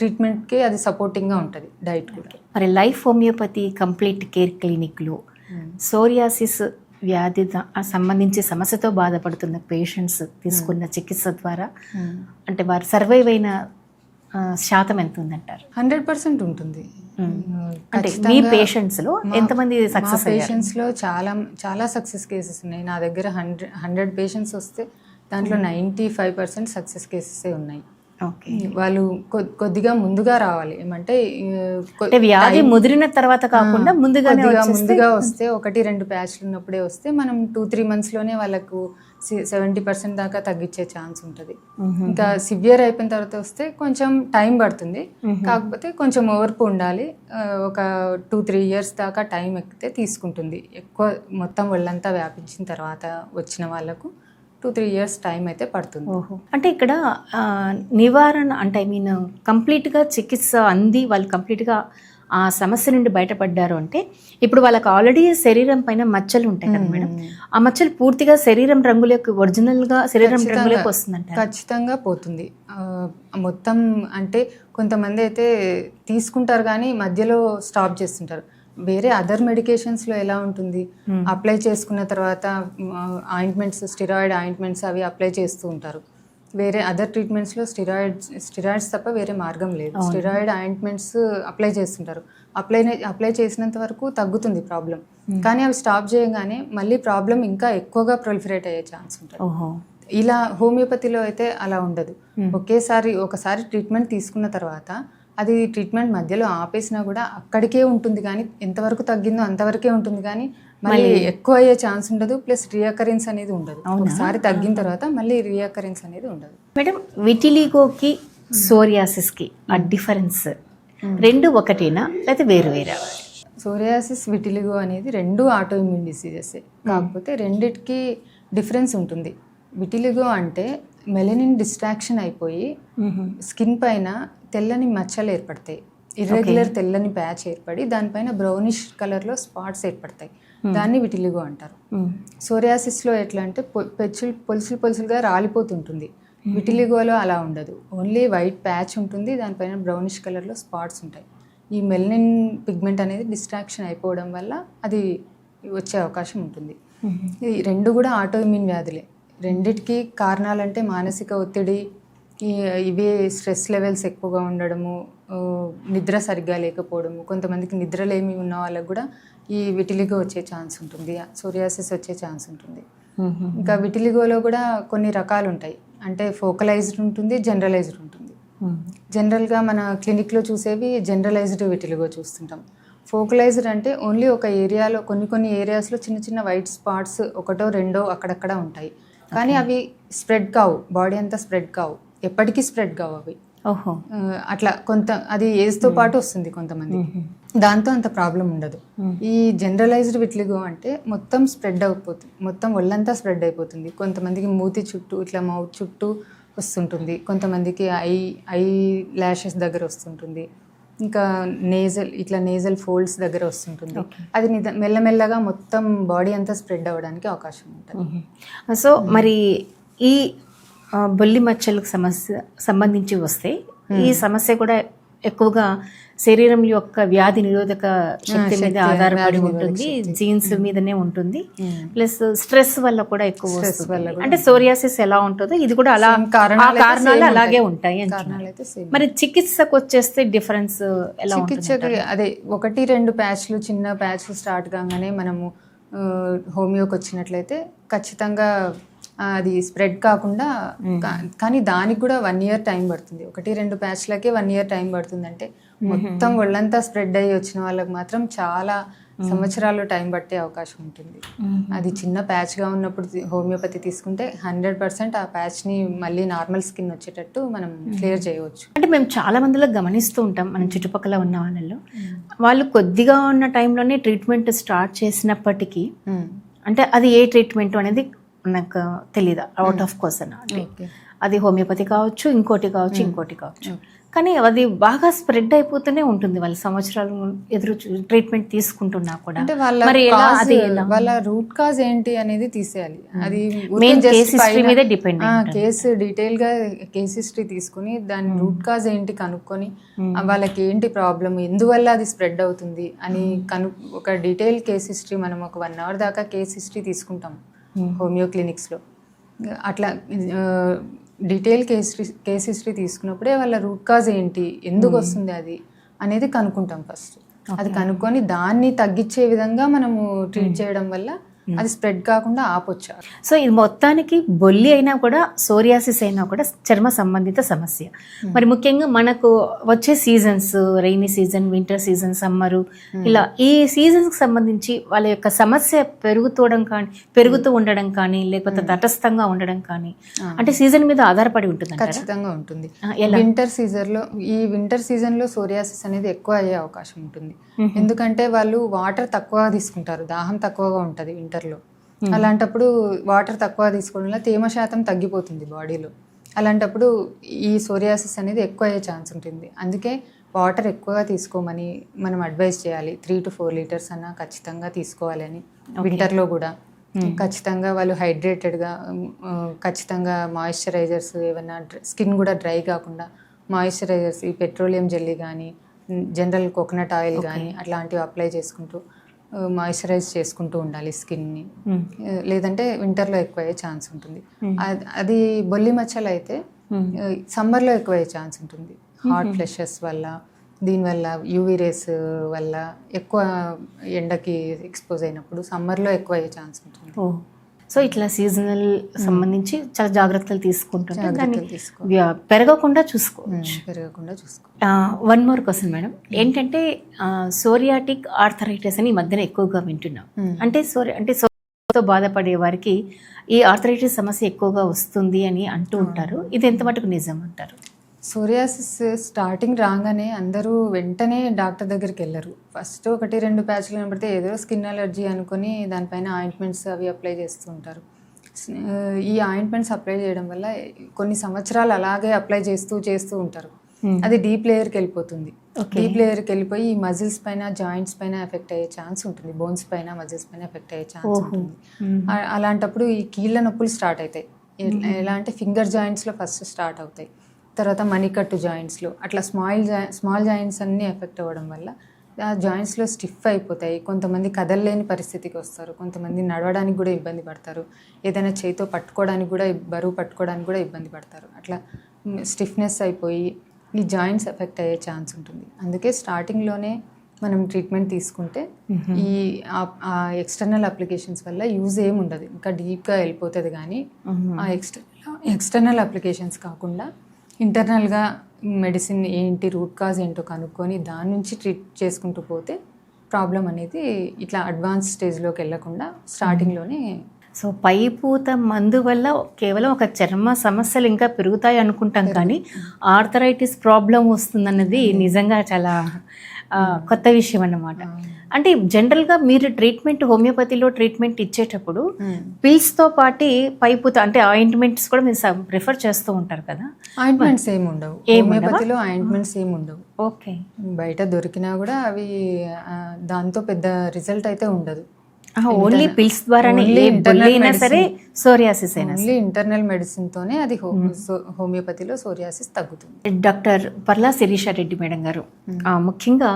ట్రీట్మెంట్కి అది సపోర్టింగ్గా ఉంటుంది డైట్ కూడా. మరి లైఫ్ హోమియోపతి కంప్లీట్ కేర్ క్లినిక్లో సోరియాసిస్ వ్యాధి సంబంధించి సమస్యతో బాధపడుతున్న పేషెంట్స్ తీసుకున్న చికిత్స ద్వారా అంటే వారు సర్వైవ్ అయిన శాతం ఎంత ఉందంటారు? 100% ఉంటుంది. అంటే మీ పేషెంట్స్లో ఎంతమంది సక్సెస్? పేషెంట్స్లో చాలా సక్సెస్ కేసెస్ ఉన్నాయి. నా దగ్గర 100 పేషెంట్స్ వస్తే దాంట్లో 95% సక్సెస్ కేసెసే ఉన్నాయి. ఓకే, వాళ్ళు కొద్దిగా ముందుగా రావాలి. ఏమంటే వ్యాధి ముదిరిన తర్వాత కాకుండా ముందుగా వస్తే 1-2 ప్యాచ్లు ఉన్నప్పుడే వస్తే మనం 2-3 మంత్స్లోనే వాళ్ళకు 70% దాకా తగ్గించే ఛాన్స్ ఉంటుంది. ఇంకా సివియర్ అయిపోయిన తర్వాత వస్తే కొంచెం టైం పడుతుంది, కాకపోతే కొంచెం ఓర్పు ఉండాలి. ఒక 2-3 ఇయర్స్ దాకా టైం ఎక్కితే తీసుకుంటుంది. ఎక్కువ మొత్తం ఒళ్ళంతా వ్యాపించిన తర్వాత వచ్చిన వాళ్ళకు 2-3 years టైం అయితే పడుతుంది. ఓహో, అంటే ఇక్కడ నివారణ అంటే ఐ మీన్ కంప్లీట్గా చికిత్స అంది వాళ్ళు కంప్లీట్గా ఆ సమస్య నుండి బయటపడ్డారు అంటే ఇప్పుడు వాళ్ళకి ఆల్రెడీ శరీరం పైన మచ్చలు ఉంటాయి కదా మేడం, ఆ మచ్చలు పూర్తిగా శరీరం రంగులకు ఒరిజినల్గా శరీరం రంగులకు వస్తుందంట? ఖచ్చితంగా పోతుంది. మొత్తం అంటే కొంతమంది అయితే తీసుకుంటారు కానీ మధ్యలో స్టాప్ చేస్తుంటారు. వేరే అదర్ మెడికేషన్స్లో ఎలా ఉంటుంది, అప్లై చేసుకున్న తర్వాత ఆయింట్మెంట్స్, స్టిరాయిడ్ ఆయింట్మెంట్స్ అవి అప్లై చేస్తూ ఉంటారు. వేరే అదర్ ట్రీట్మెంట్స్లో స్టిరాయిడ్స్ తప్ప వేరే మార్గం లేదు. స్టిరాయిడ్ ఆయింట్మెంట్స్ అప్లై చేస్తుంటారు. అప్లై చేసినంత వరకు తగ్గుతుంది ప్రాబ్లం, కానీ అవి స్టాప్ చేయగానే మళ్ళీ ప్రాబ్లం ఇంకా ఎక్కువగా ప్రొలిఫరేట్ అయ్యే ఛాన్స్ ఉంటుంది. ఇలా హోమియోపతిలో అయితే అలా ఉండదు. ఒకసారి ట్రీట్మెంట్ తీసుకున్న తర్వాత అది ట్రీట్మెంట్ మధ్యలో ఆపేసినా కూడా అక్కడికే ఉంటుంది, కానీ ఎంతవరకు తగ్గిందో అంతవరకే ఉంటుంది, కానీ మళ్ళీ ఎక్కువ అయ్యే ఛాన్స్ ఉండదు. ప్లస్ రీఅకరెన్స్ అనేది ఉండదు. ఒకసారి తగ్గిన తర్వాత మళ్ళీ రీఅకరెన్స్ అనేది ఉండదు. మేడం, విటిలిగోకి సోరియాసిస్కి ఆ డిఫరెన్స్ రెండు ఒకటేనా లేకపోతే వేరు వేరా? సోరియాసిస్, విటిలిగో అనేది రెండు ఆటో ఇమ్యూన్ డిసీజెసే, కాకపోతే రెండిటికి డిఫరెన్స్ ఉంటుంది. విటిలిగో అంటే మెలనిన్ డిస్ట్రాక్షన్ అయిపోయి స్కిన్ పైన తెల్లని మచ్చలు ఏర్పడతాయి. ఇర్రెగ్యులర్ తెల్లని ప్యాచ్ ఏర్పడి దానిపైన బ్రౌనిష్ కలర్లో స్పాట్స్ ఏర్పడతాయి. దాన్ని విటిలిగో అంటారు. సోరియాసిస్లో ఎట్లా అంటే పొలుసులుగా రాలిపోతుంటుంది. విటిలిగోలో అలా ఉండదు. ఓన్లీ వైట్ ప్యాచ్ ఉంటుంది, దానిపైన బ్రౌనిష్ కలర్లో స్పాట్స్ ఉంటాయి. ఈ మెలనిన్ పిగ్మెంట్ అనేది డిస్ట్రాక్షన్ అయిపోవడం వల్ల అది వచ్చే అవకాశం ఉంటుంది. ఈ రెండు కూడా ఆటో ఇమ్యూన్ వ్యాధులే. రెండిటికి కారణాలంటే మానసిక ఒత్తిడి, ఇవే స్ట్రెస్ లెవెల్స్ ఎక్కువగా ఉండడము, నిద్ర సరిగ్గా లేకపోవడము. కొంతమందికి నిద్రలేమి ఉన్న వాళ్ళకు కూడా ఈ విటిలిగో వచ్చే ఛాన్స్ ఉంటుంది, సోరియాసిస్ వచ్చే ఛాన్స్ ఉంటుంది. ఇంకా విటిలిగోలో కూడా కొన్ని రకాలు ఉంటాయి. అంటే ఫోకలైజ్డ్ ఉంటుంది, జనరలైజ్డ్ ఉంటుంది. జనరల్గా మన క్లినిక్లో చూసేవి జనరలైజ్డ్ విటిలిగో చూస్తుంటాం. ఫోకలైజ్డ్ అంటే ఓన్లీ ఒక ఏరియాలో కొన్ని ఏరియాస్లో చిన్న చిన్న వైట్ స్పాట్స్ ఒకటో రెండో అక్కడక్కడ ఉంటాయి, కానీ అవి స్ప్రెడ్ కావు, బాడీ అంతా స్ప్రెడ్ కావు, ఎప్పటికీ స్ప్రెడ్ కావు అవి. అట్లా అది ఏజ్తో పాటు వస్తుంది కొంతమంది, దాంతో అంత ప్రాబ్లం ఉండదు. ఈ జనరలైజ్డ్ విటిలిగో అంటే మొత్తం స్ప్రెడ్ అయిపోతుంది, మొత్తం ఒళ్ళంతా స్ప్రెడ్ అయిపోతుంది. కొంతమందికి మూతి చుట్టూ, ఇట్లా మౌత్ చుట్టూ వస్తుంటుంది, కొంతమందికి ఐ ల్యాషెస్ దగ్గర వస్తుంటుంది, ఇంకా నేజల్ ఫోల్డ్స్ దగ్గర వస్తుంటుంది. అది మెల్లమెల్లగా మొత్తం బాడీ అంతా స్ప్రెడ్ అవ్వడానికి అవకాశం ఉంటుంది. సో మరి ఈ బొల్లి మచ్చలకు సంబంధించి వస్తే ఈ సమస్య కూడా ఎక్కువగా శరీరం యొక్క వ్యాధి నిరోధక శక్తి మీద ఆధారపడి ఉంటుంది, జీన్స్ మీదనే ఉంటుంది. ప్లస్ స్ట్రెస్ వల్ల కూడా ఎక్కువ వస్తుంది. అంటే సోరియాసిస్ ఎలా ఉంటుందో ఇది కూడా అలా కారణాలు అలాగే ఉంటాయి. మరి చికిత్సకు వచ్చేస్తే డిఫరెన్స్ ఎలా? చికిత్సకి అదే 1-2 ప్యాచ్లు, చిన్న ప్యాచ్లు స్టార్ట్ కాగానే మనము హోమియోకి వచ్చినట్లయితే ఖచ్చితంగా అది స్ప్రెడ్ కాకుండా, కానీ దానికి కూడా 1 year టైం పడుతుంది. 1-2 ప్యాచ్లకే 1 year టైం పడుతుంది. అంటే మొత్తం ఒళ్ళంతా స్ప్రెడ్ అయ్యి వచ్చిన వాళ్ళకి మాత్రం చాలా సంవత్సరాలు టైం పట్టే అవకాశం ఉంటుంది. అది చిన్న ప్యాచ్గా ఉన్నప్పుడు హోమియోపతి తీసుకుంటే 100% ఆ ప్యాచ్ని మళ్ళీ నార్మల్ స్కిన్ వచ్చేటట్టు మనం క్లియర్ చేయవచ్చు. అంటే మేము చాలా మందిలో గమనిస్తూ ఉంటాం, మన చుట్టుపక్కల ఉన్న వాళ్ళలో వాళ్ళు కొద్దిగా ఉన్న టైంలోనే ట్రీట్మెంట్ స్టార్ట్ చేసినప్పటికీ, అంటే అది ఏ ట్రీట్మెంట్ అనేది నాకు తెలియదు, అవుట్ ఆఫ్ క్వశ్చన్. అంటే అది హోమియోపతి కావచ్చు, ఇంకోటి కావచ్చు, కానీ అది బాగా స్ప్రెడ్ అయిపోతూనే ఉంటుంది. వాళ్ళ సంవత్సరాలు ఎదురు ట్రీట్మెంట్ తీసుకుంటున్నా కూడా. అంటే వాళ్ళ రూట్ కాజ్ ఏంటి అనేది తీసేయాలి. అది కేస్ హిస్టరీ మీదే డిపెండ్. కేసు డీటెయిల్ గా కేస్ హిస్టరీ తీసుకుని దాని రూట్ కాజ్ ఏంటి కనుక్కొని వాళ్ళకి ఏంటి ప్రాబ్లం, ఎందువల్ల అది స్ప్రెడ్ అవుతుంది అని ఒక డీటెయిల్ కేస్ హిస్టరీ మనం ఒక 1 hour దాకా కేస్ హిస్టరీ తీసుకుంటాం హోమియో క్లినిక్స్లో. అట్లా డీటెయిల్ కేస్ హిస్టరీ తీసుకున్నప్పుడే వాళ్ళ రూట్ కాజ్ ఏంటి, ఎందుకు వస్తుంది అది అనేది కనుక్కుంటాం ఫస్ట్. అది కనుక్కొని దాన్ని తగ్గించే విధంగా మనము ట్రీట్ చేయడం వల్ల అది స్ప్రెడ్ కాకుండా ఆపొచ్చు. సో ఇది మొత్తానికి బొల్లి అయినా కూడా సోరియాసిస్ అయినా కూడా చర్మ సంబంధిత సమస్య. మరి ముఖ్యంగా మనకు వచ్చే seasons, rainy season, winter season, summer, ఇలా ఈ సీజన్స్కి సంబంధించి వాళ్ళ యొక్క సమస్య పెరుగుతూ ఉండడం కానీ లేకపోతే తటస్థంగా ఉండడం కానీ, అంటే సీజన్ మీద ఆధారపడి ఉంటుంది. ఖచ్చితంగా ఉంటుంది. వింటర్ సీజన్లో సోరియాసిస్ అనేది ఎక్కువ అయ్యే అవకాశం ఉంటుంది. ఎందుకంటే వాళ్ళు వాటర్ తక్కువగా తీసుకుంటారు, దాహం తక్కువగా ఉంటుంది వింటర్లో. అలాంటప్పుడు వాటర్ తక్కువ తీసుకోవడం వల్ల తేమ శాతం తగ్గిపోతుంది బాడీలో. అలాంటప్పుడు ఈ సోరియాసిస్ అనేది ఎక్కువ అయ్యే ఛాన్స్ ఉంటుంది. అందుకే వాటర్ ఎక్కువగా తీసుకోమని మనం అడ్వైస్ చేయాలి. 3 to 4 లీటర్స్ అన్నా ఖచ్చితంగా తీసుకోవాలని. వింటర్లో కూడా ఖచ్చితంగా వాళ్ళు హైడ్రేటెడ్గా, ఖచ్చితంగా మాయిశ్చరైజర్స్, ఏమన్నా స్కిన్ కూడా డ్రై కాకుండా మాయిశ్చరైజర్స్, ఈ పెట్రోలియం జెల్లీ కానీ, జనరల్ కోకోనట్ ఆయిల్ కానీ అట్లాంటివి అప్లై చేసుకుంటూ మాయిశ్చరైజ్ చేసుకుంటూ ఉండాలి స్కిన్ని. లేదంటే వింటర్లో ఎక్కువ అయ్యే ఛాన్స్ ఉంటుంది. అది బొల్లి మచ్చలు అయితే సమ్మర్లో ఎక్కువ అయ్యే ఛాన్స్ ఉంటుంది. హాట్ ఫ్లెషెస్ వల్ల, దీనివల్ల యూవీ రేస్ వల్ల ఎక్కువ ఎండకి ఎక్స్పోజ్ అయినప్పుడు సమ్మర్లో ఎక్కువ అయ్యే ఛాన్స్ ఉంటుంది. సో ఇట్లా సీజనల్ సంబంధించి చాలా జాగ్రత్తలు తీసుకుంటుంటే దాన్ని పెరగకుండా చూసుకోవచ్చు. వన్ మోర్ క్వశ్చన్ మేడం, ఏంటంటే సోరియాటిక్ ఆర్థరైటిస్ అని ఈ మధ్యన ఎక్కువగా వింటున్నాం. అంటే సోరియాతో బాధపడే వారికి ఈ ఆర్థరైటిస్ సమస్య ఎక్కువగా వస్తుంది అని అంటూ ఉంటారు. ఇది ఎంత మటుకు నిజం అంటారు? సోరియాసిస్ స్టార్టింగ్ రాగానే అందరూ వెంటనే డాక్టర్ దగ్గరికి వెళ్ళరు. ఫస్ట్ 1-2 ప్యాచ్లు కనబడితే ఏదో స్కిన్ అలర్జీ అనుకుని దానిపైన ఆయింట్మెంట్స్ అవి అప్లై చేస్తూ ఉంటారు. ఈ ఆయింట్మెంట్స్ అప్లై చేయడం వల్ల కొన్ని సంవత్సరాలు అలాగే అప్లై చేస్తూ ఉంటారు. అది డీప్ లేయర్కి వెళ్ళిపోతుంది. డీప్ లేయర్కి వెళ్ళిపోయి ఈ మజిల్స్ పైన, జాయింట్స్ పైన ఎఫెక్ట్ అయ్యే ఛాన్స్ ఉంటుంది. బోన్స్ పైన, మజిల్స్ పైన ఎఫెక్ట్ అయ్యే ఛాన్స్ ఉంటుంది. అలాంటప్పుడు ఈ కీళ్ళ నొప్పులు స్టార్ట్ అవుతాయి. ఎలా అంటే ఫింగర్ జాయింట్స్లో ఫస్ట్ స్టార్ట్ అవుతాయి, తర్వాత మణికట్టు జాయింట్స్లో, అట్లా స్మాల్ జాయింట్స్ అన్నీ ఎఫెక్ట్ అవ్వడం వల్ల ఆ జాయింట్స్లో స్టిఫ్ అయిపోతాయి. కొంతమంది కదలలేని పరిస్థితికి వస్తారు, కొంతమంది నడవడానికి కూడా ఇబ్బంది పడతారు, ఏదైనా చేతితో పట్టుకోవడానికి కూడా, బరువు పట్టుకోవడానికి కూడా ఇబ్బంది పడతారు. అట్లా స్టిఫ్నెస్ అయిపోయి ఈ జాయింట్స్ ఎఫెక్ట్ అయ్యే ఛాన్స్ ఉంటుంది. అందుకే స్టార్టింగ్లోనే మనం ట్రీట్మెంట్ తీసుకుంటే ఈ ఎక్స్టర్నల్ అప్లికేషన్స్ వల్ల యూజ్ ఏమి ఉండదు, ఇంకా డీప్గా వెళ్ళిపోతుంది. కానీ ఆ ఎక్స్టర్నల్ అప్లికేషన్స్ కాకుండా ఇంటర్నల్గా మెడిసిన్ ఏంటి, రూట్ కాజ్ ఏంటో కనుక్కొని దాని నుంచి ట్రీట్ చేసుకుంటూ పోతే ప్రాబ్లం అనేది ఇట్లా అడ్వాన్స్ స్టేజ్లోకి వెళ్ళకుండా స్టార్టింగ్లోనే. సో పైపూత మందు వల్ల కేవలం ఒక చర్మ సమస్యలు ఇంకా పెరుగుతాయి అనుకుంటాం, కానీ ఆర్థరైటిస్ ప్రాబ్లం వస్తుందన్నది నిజంగా చాలా కొత్త విషయం అన్నమాట. అంటే జనరల్గా మీరు ట్రీట్మెంట్, హోమియోపతిలో ట్రీట్మెంట్ ఇచ్చేటప్పుడు పిల్స్తో పాటు పైపూత అంటే ఆయింట్మెంట్స్ కూడా మీరు ప్రిఫర్ చేస్తూ ఉంటారు కదా? ఆయింట్మెంట్స్ ఏమి ఉండవు హోమియోపతిలో, ఆయింట్మెంట్స్ ఏమి ఉండవు. ఓకే, బయట దొరికినా కూడా అవి దాంతో పెద్ద రిజల్ట్ అయితే ఉండదు. ఓన్లీ పిల్స్ ద్వారానే సరే సోరియాసిస్ అయినా ఓన్లీ ఇంటర్నల్ మెడిసిన్ తోనే అది హోమియోపతిలో సోరియాసిస్ తగ్గుతుంది. డాక్టర్ పర్లా శిరీష రెడ్డి మేడం గారు, ముఖ్యంగా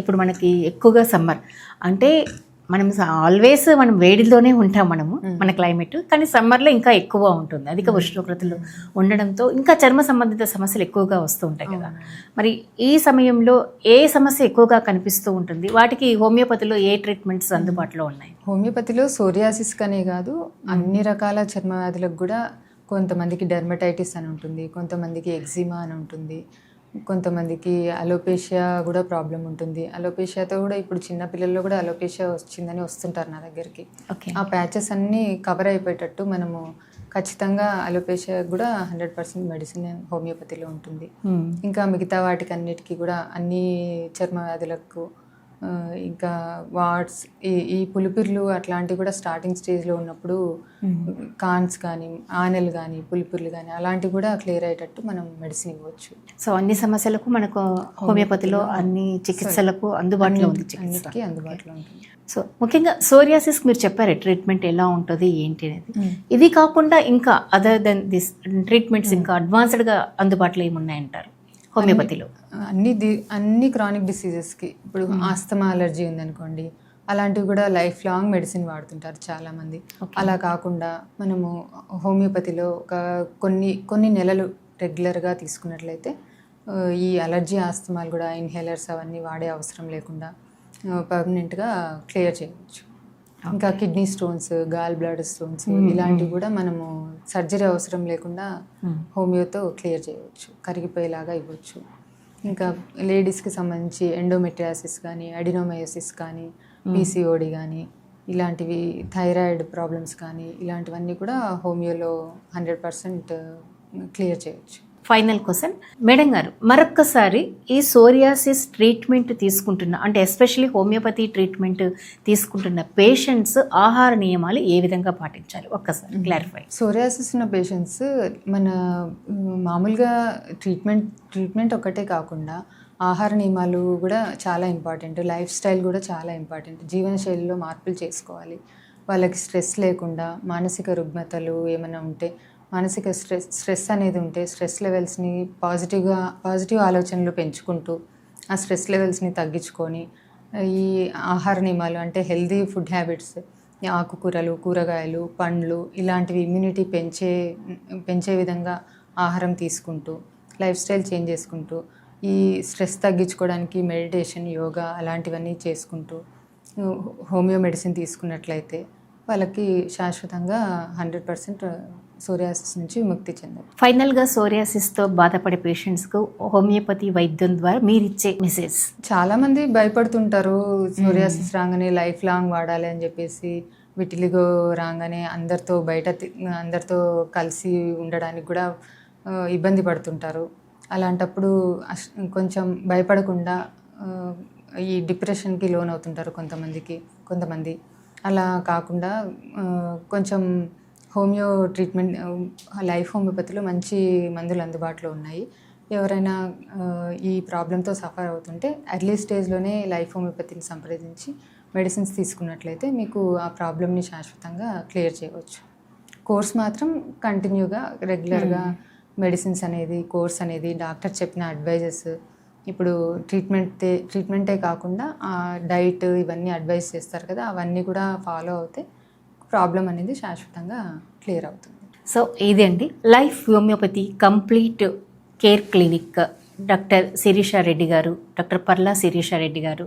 ఇప్పుడు మనకి ఎక్కువగా సమ్మర్ అంటే మనం ఆల్వేస్ మనం వేడిలోనే ఉంటాం మన క్లైమేట్, కానీ సమ్మర్లో ఇంకా ఎక్కువ ఉంటుంది. అధిక ఉష్ణోగ్రతలు ఉండడంతో ఇంకా చర్మ సంబంధిత సమస్యలు ఎక్కువగా వస్తూ ఉంటాయి కదా. మరి ఈ సమయంలో ఏ సమస్య ఎక్కువగా కనిపిస్తూ ఉంటుంది? వాటికి హోమియోపతిలో ఏ ట్రీట్మెంట్స్ అందుబాటులో ఉన్నాయి? హోమియోపతిలో సోరియాసిస్ కనే కాదు, అన్ని రకాల చర్మ వ్యాధులకు కూడా. కొంతమందికి డెర్మటైటిస్ అని ఉంటుంది, కొంతమందికి ఎగ్జిమా అని ఉంటుంది, కొంతమందికి అలోపేషియా కూడా ప్రాబ్లం ఉంటుంది. అలోపేషియాతో కూడా ఇప్పుడు చిన్నపిల్లల్లో కూడా అలోపేషియా వచ్చిందని వస్తుంటారు నా దగ్గరికి. ఆ ప్యాచెస్ అన్నీ కవర్ అయిపోయేటట్టు మనము ఖచ్చితంగా అలోపేషియా కూడా 100% మెడిసిన్ హోమియోపతిలో ఉంటుంది. ఇంకా మిగతా వాటికి అన్నిటికీ కూడా, అన్ని చర్మ వ్యాధులకు, ఇంకా వాట్స్, ఈ పులిపిర్లు అట్లాంటివి కూడా స్టార్టింగ్ స్టేజ్లో ఉన్నప్పుడు కాన్స్ కానీ, ఆనెలు కానీ, పులిపిర్లు కానీ అలాంటివి కూడా క్లియర్ అయ్యేటట్టు మనం మెడిసిన్ ఇవ్వచ్చు. సో అన్ని సమస్యలకు మనకు హోమియోపతిలో అన్ని చికిత్సలకు అందుబాటులో ఉంది, అన్నిటికీ అందుబాటులో ఉంటుంది. సో ముఖ్యంగా సోరియాసిస్ మీరు చెప్పారు ట్రీట్మెంట్ ఎలా ఉంటుంది ఏంటి అనేది. ఇది కాకుండా ఇంకా అదర్ దెన్ దిస్ ట్రీట్మెంట్స్ ఇంకా అడ్వాన్స్డ్గా అందుబాటులో ఏమున్నాయంటారు హోమియోపతిలో? అన్ని క్రానిక్ డిసీజెస్కి, ఇప్పుడు ఆస్తమా అలర్జీ ఉందనుకోండి, అలాంటివి కూడా లైఫ్ లాంగ్ మెడిసిన్ వాడుతుంటారు చాలామంది. అలా కాకుండా మనము హోమియోపతిలో ఒక కొన్ని నెలలు రెగ్యులర్గా తీసుకున్నట్లయితే ఈ అలర్జీ ఆస్తమాలు కూడా ఇన్హేలర్స్ అవన్నీ వాడే అవసరం లేకుండా పర్మనెంట్గా క్లియర్ చేయవచ్చు. ఇంకా kidney stones, gallbladder stones ఇలాంటివి కూడా మనము సర్జరీ అవసరం లేకుండా హోమియోతో క్లియర్ చేయవచ్చు, కరిగిపోయేలాగా ఇవ్వచ్చు. ఇంకా లేడీస్కి సంబంధించి ఎండోమెట్రియాసిస్ కానీ, అడినోమయోసిస్ కానీ, పీసీఓడి కానీ, ఇలాంటివి థైరాయిడ్ ప్రాబ్లమ్స్ కానీ, ఇలాంటివన్నీ కూడా హోమియోలో 100% క్లియర్ చేయవచ్చు. ఫైనల్ క్వశ్చన్ మేడం గారు, మరొక్కసారి ఈ సోరియాసిస్ ట్రీట్మెంట్ తీసుకుంటున్న అంటే ఎస్పెషల్లీ హోమియోపతి ట్రీట్మెంట్ తీసుకుంటున్న పేషెంట్స్ ఆహార నియమాలు ఏ విధంగా పాటించాలి ఒక్కసారి క్లారిఫై. సోరియాసిస్ ఉన్న పేషెంట్స్ మన మామూలుగా ట్రీట్మెంట్ ఒకటే కాకుండా ఆహార నియమాలు కూడా చాలా ఇంపార్టెంట్, లైఫ్ స్టైల్ కూడా చాలా ఇంపార్టెంట్. జీవనశైలిలో మార్పులు చేసుకోవాలి. వాళ్ళకి స్ట్రెస్ లేకుండా మానసిక రుగ్మతలు ఏమైనా ఉంటే, మానసిక స్ట్రెస్ అనేది ఉంటే స్ట్రెస్ లెవెల్స్ని పాజిటివ్ ఆలోచనలు పెంచుకుంటూ ఆ స్ట్రెస్ లెవెల్స్ని తగ్గించుకొని ఈ ఆహార నియమాలు అంటే హెల్దీ ఫుడ్ హ్యాబిట్స్, ఆకుకూరలు, కూరగాయలు, పండ్లు ఇలాంటివి ఇమ్యూనిటీ పెంచే విధంగా ఆహారం తీసుకుంటూ లైఫ్ స్టైల్ చేంజ్ చేసుకుంటూ ఈ స్ట్రెస్ తగ్గించుకోవడానికి మెడిటేషన్, యోగా అలాంటివన్నీ చేసుకుంటూ హోమియో మెడిసిన్ తీసుకున్నట్లయితే వాళ్ళకి శాశ్వతంగా 100% సోరియాసిస్ నుంచి విముక్తి చెందారు. ఫైనల్గా సోరియాసిస్తో బాధపడే పేషెంట్స్కు హోమియోపతి వైద్యం ద్వారా మీరు ఇచ్చే మెసేజ్. చాలామంది భయపడుతుంటారు, సోరియాసిస్ రాగానే లైఫ్ లాంగ్ వాడాలి అని చెప్పేసి, విటిలిగో రాగానే అందరితో కలిసి ఉండడానికి కూడా ఇబ్బంది పడుతుంటారు. అలాంటప్పుడు కొంచెం భయపడకుండా ఈ డిప్రెషన్కి లోన్ అవుతుంటారు కొంతమంది. అలా కాకుండా కొంచెం హోమియో ట్రీట్మెంట్, లైఫ్ హోమియోపతిలో మంచి మందులు అందుబాటులో ఉన్నాయి. ఎవరైనా ఈ ప్రాబ్లంతో సఫర్ అవుతుంటే ఎర్లీ స్టేజ్లోనే లైఫ్ హోమియోపతిని సంప్రదించి మెడిసిన్స్ తీసుకున్నట్లయితే మీకు ఆ ప్రాబ్లమ్ని శాశ్వతంగా క్లియర్ చేయవచ్చు. కోర్స్ మాత్రం కంటిన్యూగా రెగ్యులర్గా మెడిసిన్స్ అనేది, కోర్స్ అనేది, డాక్టర్ చెప్పిన అడ్వైజెస్, ఇప్పుడు ట్రీట్మెంటే కాకుండా డైట్ ఇవన్నీ అడ్వైస్ చేస్తారు కదా, అవన్నీ కూడా ఫాలో అవుతే ప్రాబ్లం అనేది శాశ్వతంగా క్లియర్ అవుతుంది. సో ఇదండి life homeopathy complete care clinic. Doctor Shirisha Reddy గారు, డాక్టర్ పర్లా శిరీష రెడ్డి గారు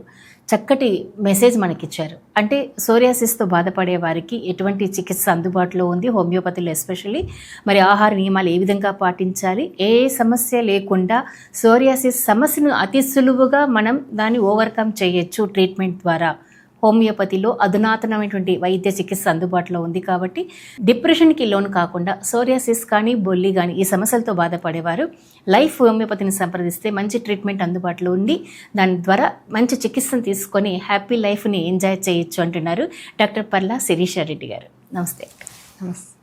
చక్కటి మెసేజ్ మనకిచ్చారు. అంటే సోరియాసిస్తో బాధపడే వారికి ఎటువంటి చికిత్స అందుబాటులో ఉంది హోమియోపతిలో, ఎస్పెషల్లీ మరి ఆహార నియమాలు ఏ విధంగా పాటించాలి, ఏ సమస్య లేకుండా సోరియాసిస్ సమస్యను అతి సులువుగా మనం దాన్ని ఓవర్కమ్ చేయొచ్చు ట్రీట్మెంట్ ద్వారా. హోమియోపతిలో అధునాతనమైనటువంటి వైద్య చికిత్స అందుబాటులో ఉంది కాబట్టి డిప్రెషన్కి లోన్ కాకుండా సోరియాసిస్ కానీ, బొల్లి కానీ ఈ సమస్యలతో బాధపడేవారు లైఫ్ హోమియోపతిని సంప్రదిస్తే మంచి ట్రీట్మెంట్ అందుబాటులో ఉంది. దాని ద్వారా మంచి చికిత్సను తీసుకొని హ్యాపీ లైఫ్ని ఎంజాయ్ చేయొచ్చు అంటున్నారు డాక్టర్ పర్లా శిరీష రెడ్డి గారు. నమస్తే. నమస్తే.